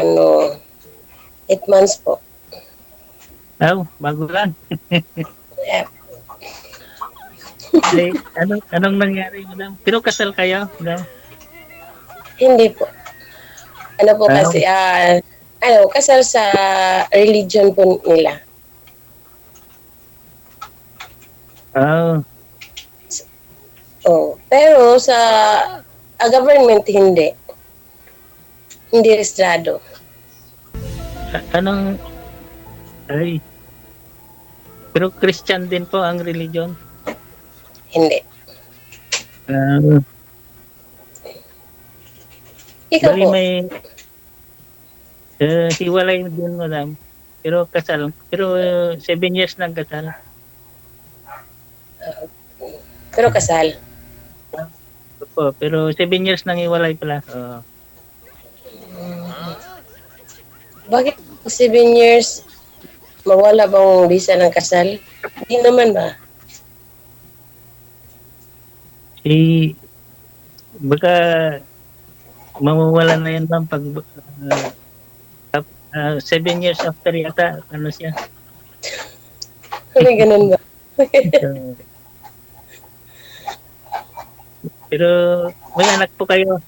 8 months po. Bago lang. Yeah. Anong nangyari, madam? Pero kasal kayo, madam? Hindi po. Ano po Ah, kasi, kasal sa religion po nila. oh, Oh, pero sa government hindi. Hindi registrado. anong, ay, pero Christian din po ang religion. Hindi. Ah, Ikaw bali po. may hiwalay din, madam. Pero kasal. Pero 7 years nang kasal. Pero kasal. Opo, pero 7 years nang hiwalay pala. Bakit 7 years mawala bang visa ng kasal? Hindi naman ba? Baka mawawala na yan, ma'am, pag 7 years after yata, ano siya. May ganun ba? So, pero may anak po kayo.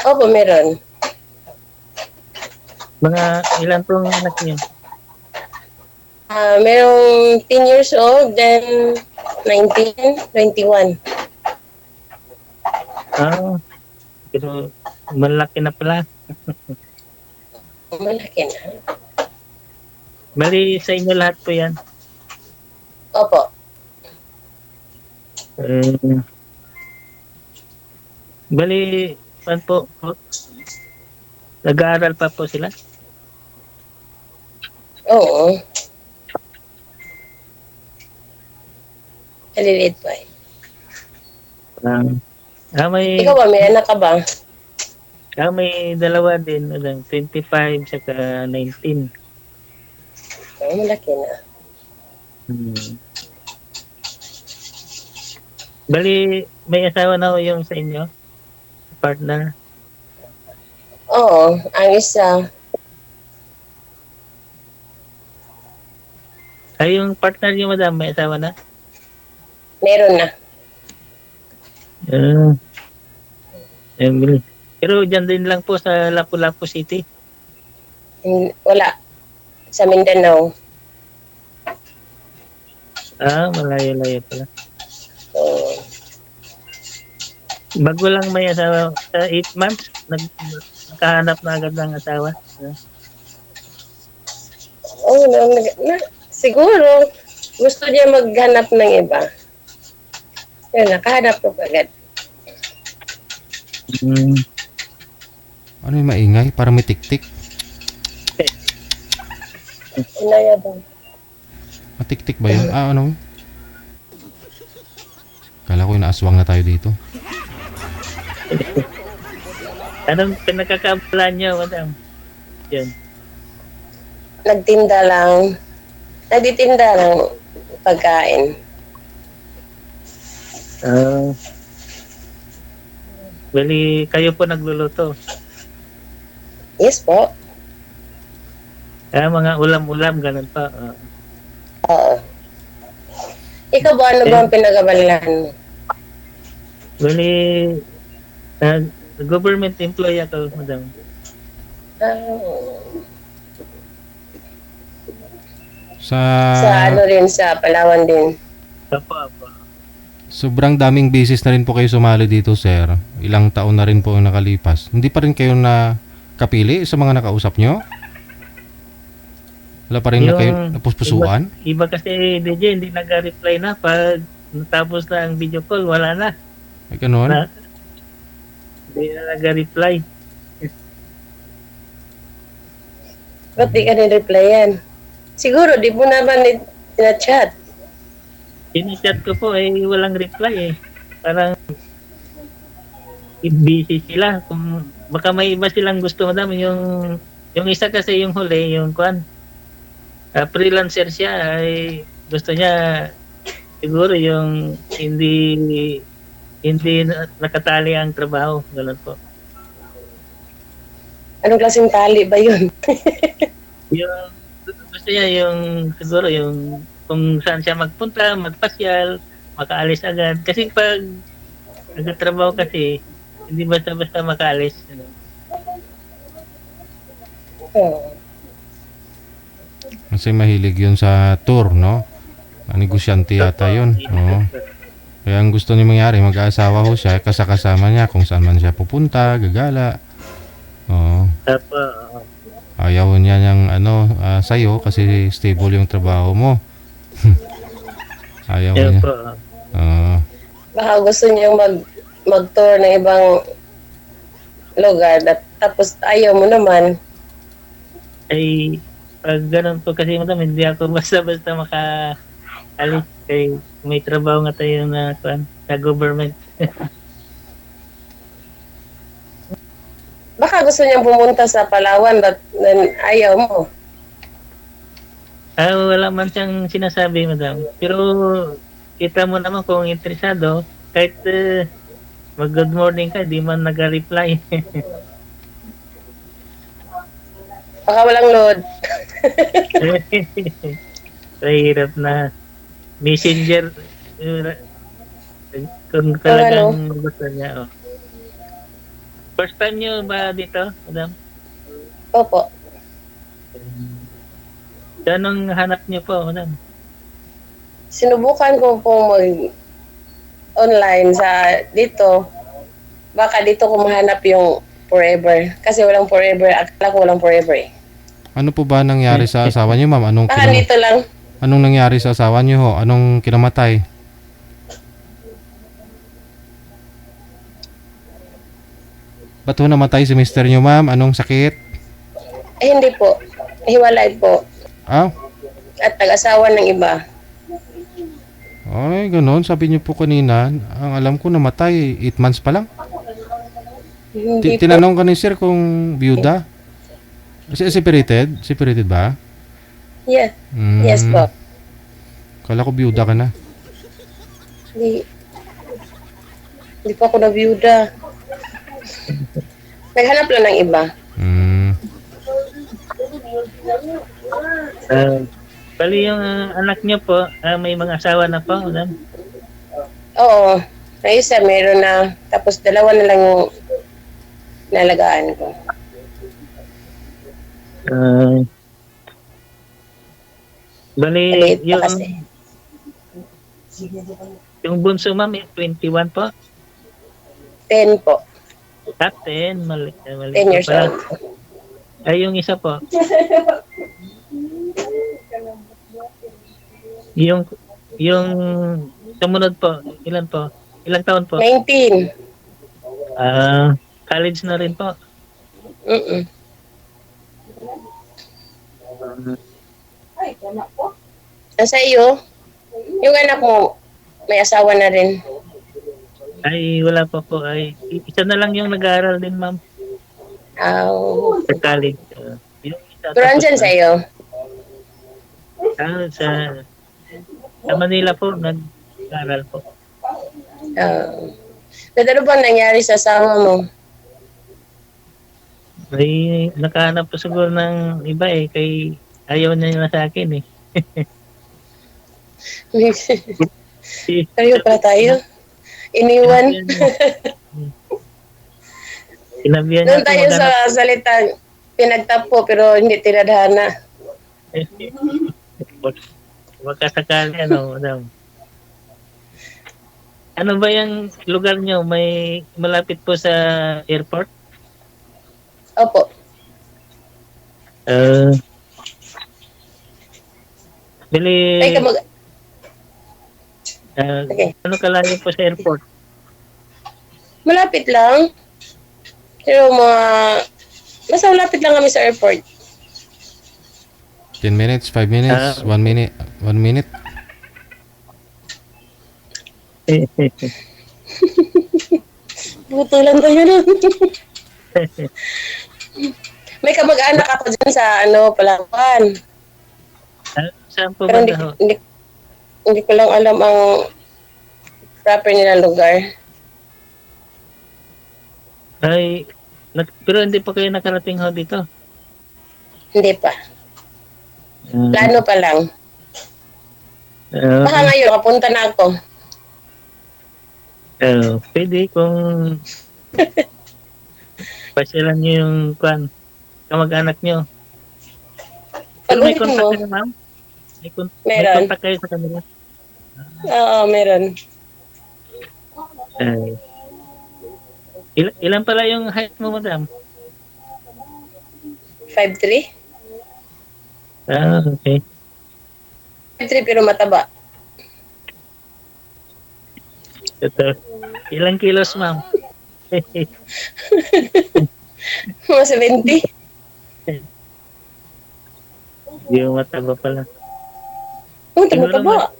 Opo, meron. Mga ilan pong anak niyo? Merong 10 years old, then 19, 21. Pero malaki na pala. Malaki na. Bali sa inyo lahat po yan. Opo. Bali, saan po? Nag-aaral pa po sila? Oo. Kaliliit pa eh. Ikaw ba, may anak ka ba? May dalawa din, 25 saka 19. Malaki na. Bali, may asawa na ho yung sa inyo? Partner? Oo, ang isa. Ay, yung partner niyo, madam, may asawa na? Meron na. Pero dyan din lang po sa Lapu-Lapu City? Wala. Sa Mindanao. Malayo-layo pala. Oo. Bago lang may asawa, sa 8 months, nakahanap na agad ng asawa. Oo, siguro, gusto niya maghanap ng iba. Yun, nakahanap ko agad. Ano yung maingay? Parang may tik-tik. Inaya ba? Matik-tik ba yun? Ano? Kala ko inaaswang na tayo dito. Anong pinagkakabalaan niyo, madam? Yan. Nagtitinda lang pagkain. Bali, kayo po nagluluto? Yes po. Mga ulam-ulam, ganun pa. Oo. Ikaw ba, ano ba ang pinagabalahan mo? Bali, government employee ako, madam. Sa Palawan din. Apa. Sobrang daming beses na rin po kayo sumali dito, sir. Ilang taon na rin po ang nakalipas. Hindi pa rin kayo na kapili sa mga nakausap nyo? Wala pa rin na kayo napuspusuan? Iba kasi, DJ, hindi nag-reply na. Pag natapos na ang video call, wala na. Ay, ganun? Hindi na nag-reply. Ba't di ka ni-replyan? Siguro, di mo naman na-chat. Sinachat ko po, walang reply eh. Parang busy sila. Baka may iba silang gusto, madam. Yung isa kasi yung huli, yung freelancer siya, ay gusto niya siguro yung hindi nakatali ang trabaho. Ganun po. Anong klaseng tali ba yun? Yung gusto niya yung siguro yung kung saan siya magpunta, magpasyal, makaalis agad. Kasi pag nagtatrabaho kasi, hindi basta-basta makaalis. Ano. Oh. Kasi mahilig yun sa tour, no? Negosyante yata yun. Oo. Kaya ang gusto niya mangyari, mag-aasawa ho siya, kasama niya kung saan man siya pupunta, gagala. Oo. Tapos, Ayaw niya niyang sa'yo kasi stable yung trabaho mo. Ayaw yun niya. po. Oo. Baka gusto niyang mag-tour ng ibang lugar tapos ayaw mo naman. Ay, pag ganun po kasi madam, hindi ako basta-basta makaalis. Kay may trabaho nga tayo na, sa government. Baka gusto niyang pumunta sa Palawan ayaw mo. Wala man siyang sinasabi, madam. Pero kita mo naman kung interesado, kahit mag-good morning ka, di man nag-reply. Baka walang load. Mahirap na messenger. Kung talagang gusto niya. Oh. First time niyo ba dito, madam? Opo. Anong hanap niyo po, madam? Sinubukan ko pong online sa dito. Baka dito ko mahanap yung forever. Kasi walang forever. Akala ko walang forever eh. Ano po ba nangyari sa asawa niyo, ma'am? Baka dito lang. Anong nangyari sa asawa niyo ho? Anong kinamatay? Ba't ho namatay si mister niyo, ma'am? Anong sakit? Hindi po. Hiwalay po. Ah? At nag-asawa ng iba. Ay, ganun. Sabi niyo po kanina, ang alam ko namatay, 8 months pa lang. Hindi po. Tinanong ka ni sir kung byuda? Separated? Separated ba? Yeah. Yes po. Kala ko byuda ka na. Hindi po ako na-byuda. Naghanap lang ng iba. Bali yung anak niyo po, may mga asawa na po, madam? Oo. Yung isa meron na. Tapos dalawa na lang yung nalagaan ko. Bali, Maliit pa kasi. yung bunso ma'am, 21 po? 10 po. 10, mali 10 years pala. old. Ay, yung isa po. Yung sumunod po, ilan po? Ilang taon po? 19. College na rin po. Nasa iyo, yung anak mo, may asawa na rin. Ay, wala pa po. Ay, isa na lang yung nag-aaral din, ma'am. Sa college. Yung isa, Pero andyan sa iyo? Sa Manila po, nag-aaral po. Ano ba nangyari sa asawa mo? Ay, nakahanap po siguro ng iba kay ayaw niya na sa akin Tayo pa tayo. Iniwan. Sinabihan Doon niya tayo sa salitang pinagtapo pero hindi tinadhana. Magkasakali, madam. Ano ba yung lugar niyo? May malapit po sa airport? Opo. Bili, Ay, okay. ano kalayo po sa airport? Malapit lang. Pero basta malapit lang kami sa airport. 10 minutes, 5 minutes, 1 minute, 1 minute. Butulan tayo nun. May kamag-anak ako dyan sa Palawan. Saan po Pero ba hindi ko lang alam ang proper nila lugar. Ay, Pero hindi pa kayo nakarating ho dito. Hindi pa. Plano pa lang. Baka ngayon, kapunta na ako. Pwede kung pasyalan nyo yung kamag-anak nyo. Pero may Pag-uwi contact mo, ka na, ma'am? May Meron. contact kayo sa kanila? oo, meron. Uh, ilan pala yung height mo, madam? 5'3"? Okay. 5'3" pero mataba. Ito. Ilang kilos, ma'am? Mga 70. Hindi mo mataba pala. Oh, Siguro mataba.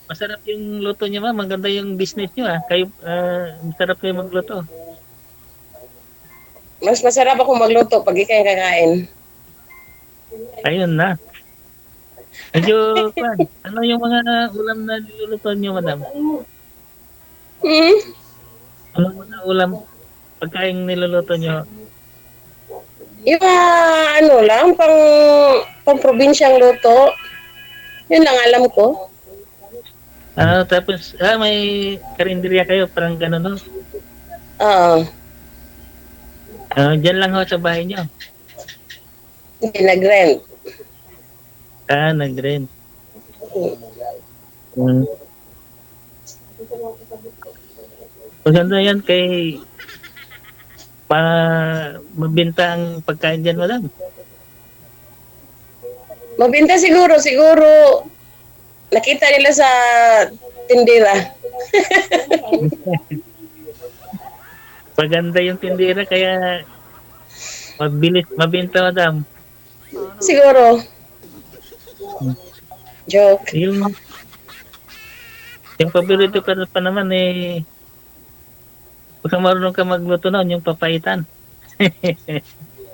Masarap yung luto niyo, ma'am. Maganda yung business niyo, ah. Kayo, masarap kayo magluto. Mas masarap ako magluto pag ikaw yung kakain. Ayun na. Medyo, ano yung mga ulam na niluluto niyo, madam? Hmm? Ano mga ulam, pagkain niluluto niyo? Yung ano lang, pang probinsyang luto. Yun lang alam ko. Tapos, may karinderya kayo, parang gano'n, no? Oo. Diyan lang ho sa bahay niyo. Hindi nag-rent. Nag-rent. Hmm. Maganda yan kay mabinta ang pagkain dyan, madam. Mabinta siguro. Nakita nila sa tindera. Maganda yung tindera, kaya mabinta, madam. Siguro. Joke. Yung paborito ko pa naman pagka marunong ka magluto noon, yung papaitan.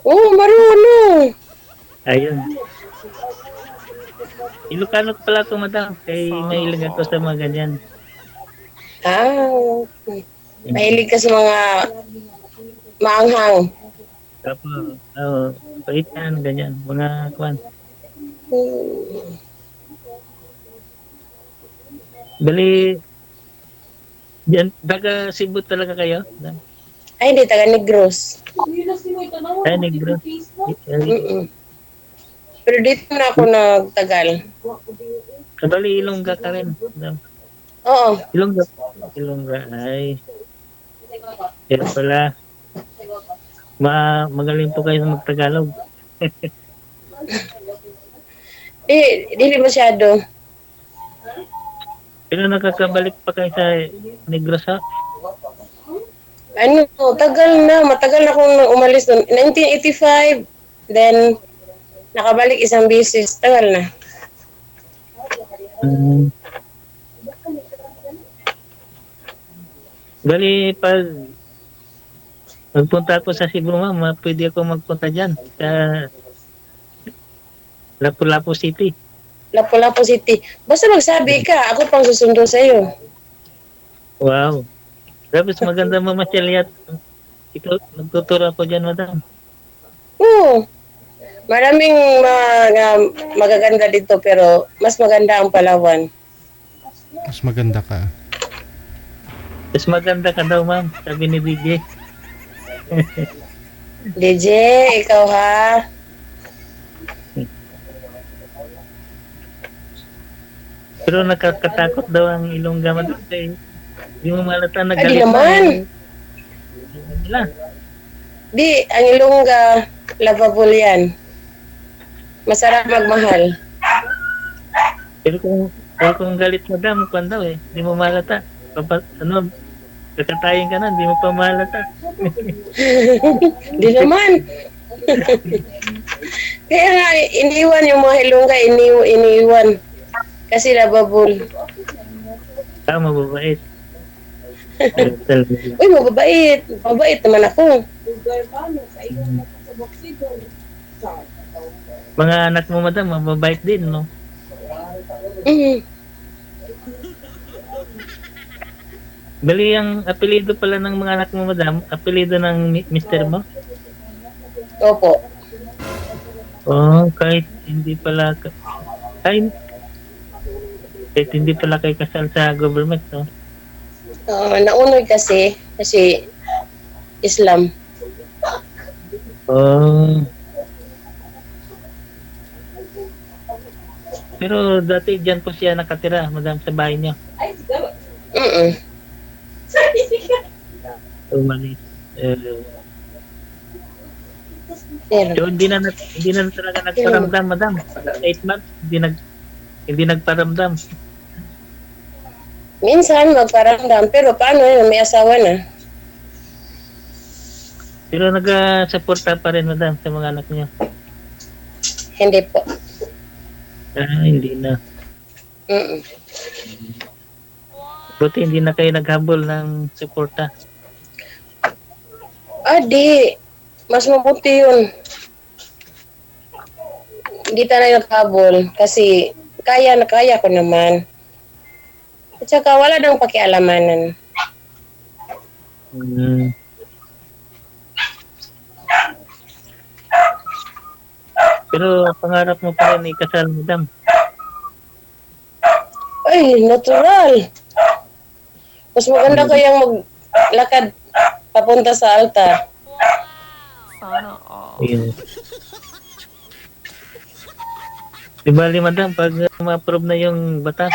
Oo, marunong. Ayun. Ilocano pala ito, madam. Kaya mahilig ako sa mga ganyan. Okay. Mahilig ka sa mga maanghang. Tapos, paitan, ganyan. Mga kwan. Bali, diyan, taga Cebu talaga kayo? Ay, hindi, taga Negros. Negro. Mm-mm. Pero dito na ako nagtagal. Bali, Ilongga ka rin. Oo. Ilongga. Ay. Kaya pala. Magaling po kayo magtagalog. Dili masyado. Pero nakakabalik pa kayo sa Negros, ha? Ano, matagal na akong umalis noon. 1985, then nakabalik isang beses. Tagal na. Bali, pag magpunta ako sa Cebu, ma'am, pwede ako magpunta dyan sa Lapu-Lapu City. Lapu-Lapu City. Basta magsabi ka, ako pang susundo sa'yo. Wow. Tapos maganda mamasyal at ikaw, nagtuturo ako dyan, madam. Oo. Maraming magaganda dito pero mas maganda ang Palawan. Mas maganda ka. Mas maganda ka daw, ma'am, sabi ni DJ. DJ, ikaw ha? Pero nakakatakot daw ang Ilongga, madam. Hindi mo malata na Ay, di galit naman. Nila. Di, ang Ilongga, lovable yan. Masarap magmahal. Pero kung galit, madam, kung daw hindi mo malata. Kakatayin ka na, hindi mo pa malata. Di naman. Kaya nga, iniwan yung mga Ilongga, iniwan. Kasi lovable. Mababait. Uy, mababait. Mababait naman ako. Mga anak mo, madam, mababait din, no? Mm. Bali, ang apelido pala ng mga anak mo, madam, apelido ng mister mo? Opo. Oh, kahit, kahit hindi pala kayo kasal sa government, no? Naunod kasi Islam. Oh, pero dati dyan po siya nakatira, madam, sa bahay niyo. Mm. Umalis. Pero, So, hindi na talaga nagparamdam, madam. 8 months, hindi nagparamdam. minsan magparamdam, pero paano yun? May asawa na. Pero nag-suporta pa rin, madam, sa mga anak niyo. Hindi po. Hindi na. Mm. Buti hindi na kayo naghabol ng suporta. Di. Mas mabuti yun. Hindi tayo naghabol kasi kaya na kaya ko naman. At saka wala nang pakialamanan. Mm. Pero pangarap mo pa rin ikasal, madam. Ay, natural. Mas maganda kayang maglakad papunta sa altar. Sana all. Ayun. Di bali, madam, pag ma-approve na yung batas,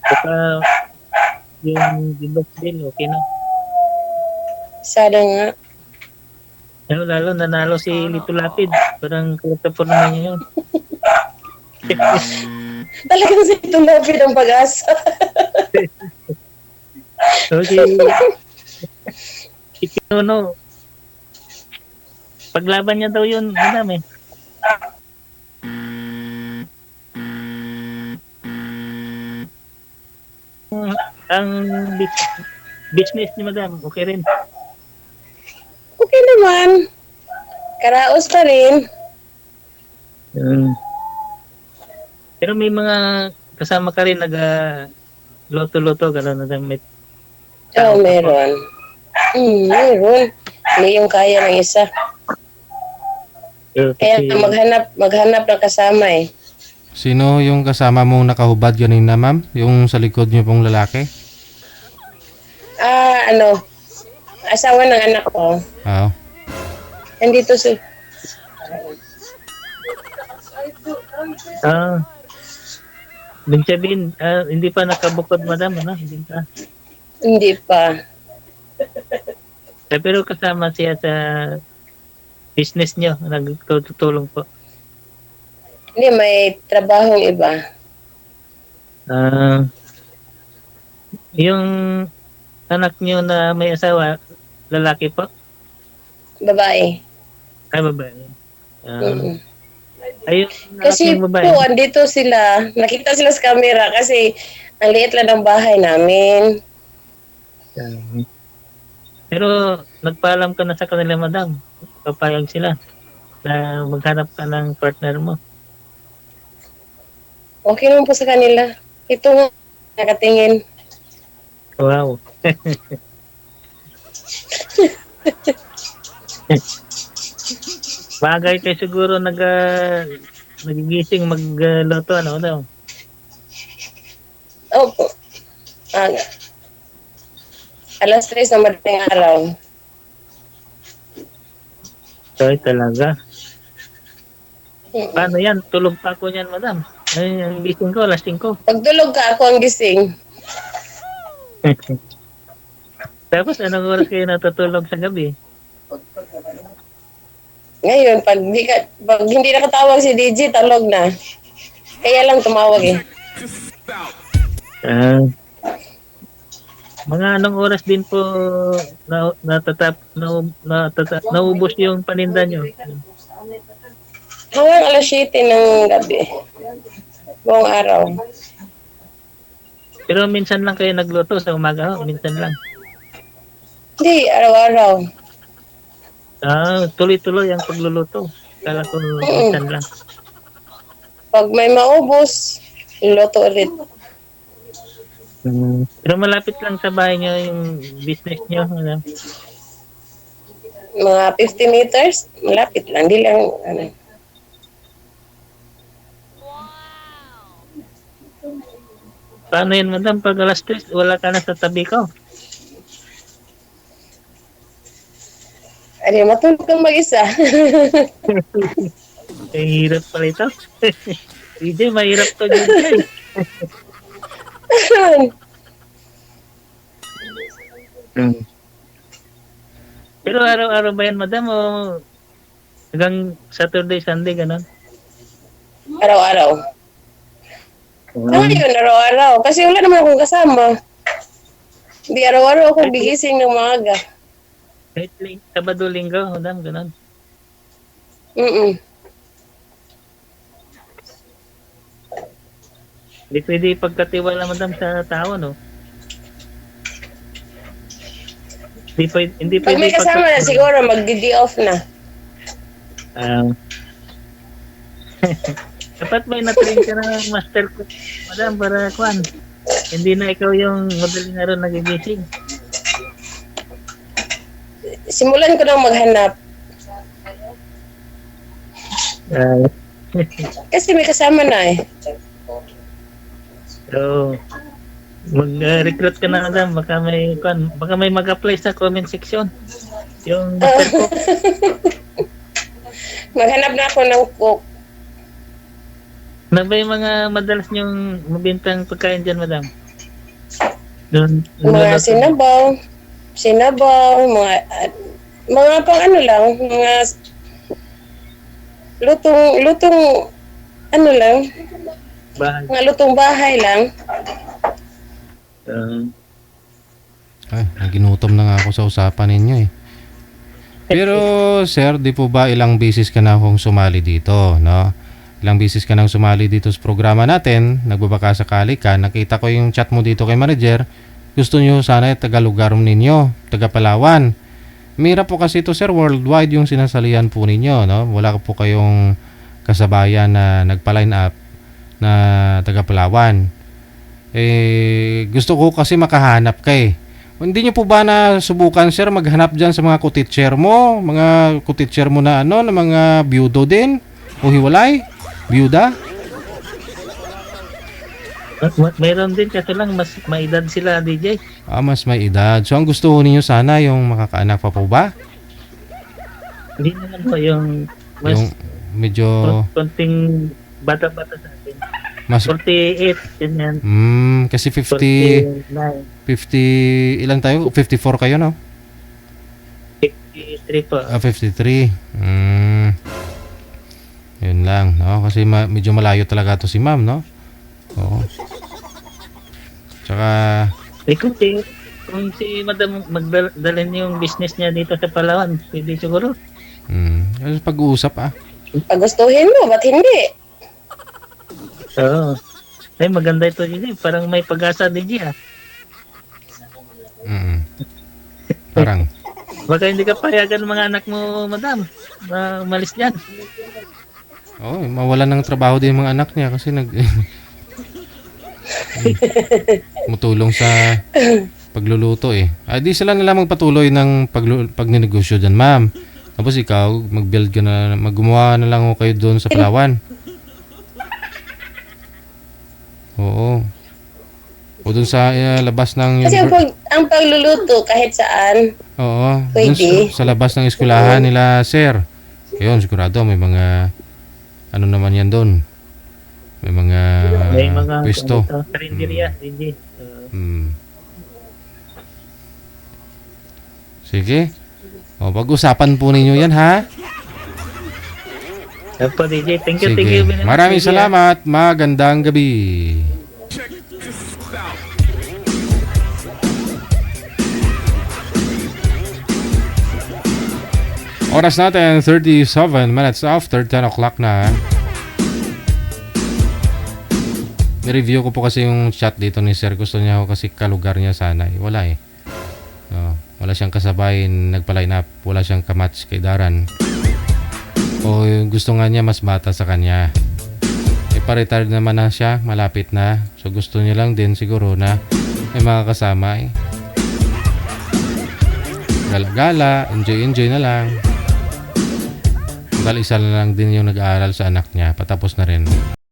saka yung divorce bill, okay na. Sana nga. Lalo nanalo si Lito Lapid. Parang kaya po naman niya yun. Talagang si Tulapid ang pag-asa. Okay. Si Kinuno, paglaban niya daw yun, madam eh. Ang business ni madam, okay rin. Okay naman. Karaos pa rin. Pero may mga kasama ka rin loto-loto, gano'n na may Oo, meron. Meron. Hindi yung kaya ng isa. Kaya maghanap ng kasama eh. Sino yung kasama mong nakahubad kanina, ma'am? Yung sa likod niyo pong lalaki? Asawa ng anak ko. Oo. Nandito si... Ibig sabihin, hindi pa nakabukod, madam, ano? Hindi pa. Hindi pa. Pero kasama siya sa business niyo, nagtutulong po. Hindi, may trabahong iba. Yung anak niyo na may asawa, lalaki po? Babae. Ay, babae. Mm. Ayun, Kasi anak ng babae. po, andito sila. Nakita sila sa camera kasi ang liit lang ng bahay namin. Pero nagpaalam ka na sa kanila, madam. Papayag sila na maghanap ka ng partner mo. Okay naman po sa kanila. Ito nga, nakatingin. Wow. Bagay kayo siguro nagigising magloto, ano daw? Opo. Alas 3 na madaling araw. Sorry talaga. Mm. Paano yan? Tulog pa ako niyan, madam. Ay, ang gising ko, alas 5. Pagtulog ka, ako ang gising. Tapos anong oras kayo natutulog sa gabi? Ngayon, pag hindi nakatawag si DJ, talog na. Kaya lang tumawag eh. Mga anong oras din po naubos yung paninda nyo? Hanggang alas 7 ng gabi. Buong araw. Pero minsan lang kayo nagluto sa umaga, minsan lang. Hindi, araw-araw. Tuloy-tuloy ang pagluluto. Kala ko minsan lang. Pag may maubos, luto ulit. Pero malapit lang sa bahay nyo yung business nyo. Ano? Mga 50 meters, malapit lang. Di lang, ano. Paano yun, madam? Pag alas 3, wala ka na sa tabi ko. Ano, matulog kang mag-isa. Ang hirap pala ito. DJ, mahirap to DJ. Pero araw-araw ba yan, madam? O hanggang Saturday, Sunday, ganun? Araw-araw. Ano yun, araw-araw? Kasi wala naman akong kasama. Hindi araw-araw akong bigising ng maaga. Kahit Sabado, Linggo, madam, ganun. Mm-mm. Hindi pwede pagkatiwala, madam, sa tao, no? Hindi Pag may kasama na siguro, mag-day off na. Dapat may na-train ka ng master cook, madam, para kwan. Hindi na ikaw yung madaling araw nagigising. Simulan ko nang maghanap. Kasi may kasama na eh. So, mag-recruit ka na, madam. Baka may mag-apply sa comment section. Yung master cook. Maghanap na ako ng cook. Na ba yung mga madalas niyong mabintang pagkain dyan, madam? Doon, Mga sinabaw, mga pang ano lang, mga lutong ano lang, bahay. mga lutong bahay lang. Ay, ginutom na nga ako sa usapan ninyo eh. Pero sir, di po ba ilang beses ka na akong sumali dito, no? Ilang beses ka nang sumali dito sa programa natin, nagbabaka sakali ka, nakita ko yung chat mo dito kay manager, gusto nyo sana taga-lugar ninyo, taga-Palawan. Mira po kasi ito sir, worldwide yung sinasalihan po ninyo, no? Wala po kayong kasabayan na nagpa-line up na taga-Palawan. Gusto ko kasi makahanap ka eh. Hindi nyo po ba na subukan sir maghanap dyan sa mga kutitcher mo, mga kutitcher mo na ano, na mga byudo din o hiwalay? Byuda? Mayroon din kasi lang mas maedad sila, DJ. Mas may edad. So ang gusto ko ninyo sana yung makakaanak pa po ba? Hindi naman po yung mas Yung medyo konting bata-bata sa atin. mas 48, ganyan. kasi 50 49, ilan tayo? 54 kayo no? 53 po. 53. Yun lang, no? Kasi medyo malayo talaga to si ma'am, no? Oo. Tsaka Kung si madam magdalhin yung business niya dito sa Palawan, pwede siguro. kasi pag-uusap Pag gustuhin mo, ba't hindi? Oo. Ay, maganda ito, DJ. Parang may pag-asa, DJ, ah. Parang Baka hindi ka payagan ng mga anak mo, madam, na umalis dyan. mawalan ng trabaho din yung mga anak niya kasi mutulong sa pagluluto eh. Di sila nila magpatuloy ng pagninegosyo dyan, ma'am. Tapos ikaw, mag-build ka na, maggumawa na lang kayo doon sa Palawan. Oo. O doon sa labas ng... Kasi ang pagluluto kahit saan, Oo. pwede. Sa labas ng eskwelahan nila, sir. Ayun, sigurado may mga... Ano naman yan doon? May mga pwesto. Karinderya, DJ. Sige. Pag-usapan po ninyo yan, ha? Opo, DJ. Thank you, Sige. thank you. very much, Maraming DJ, ah. salamat. Magandang gabi. Oras natin, 37 minutes after 10 o'clock na. Ni-review ko po kasi yung chat dito ni Sir. Gusto niya ako kasi kalugar niya sana. Wala eh. Wala siyang kasabay, nagpa-line up. Wala siyang kamatch kay Daran. O gusto nga niya mas bata sa kanya. Pa-retired naman na siya, malapit na. So gusto niya lang din siguro na may mga kasama eh. gala-gala, enjoy na lang. Dahil isa na lang din yung nag-aaral sa anak niya, patapos na rin.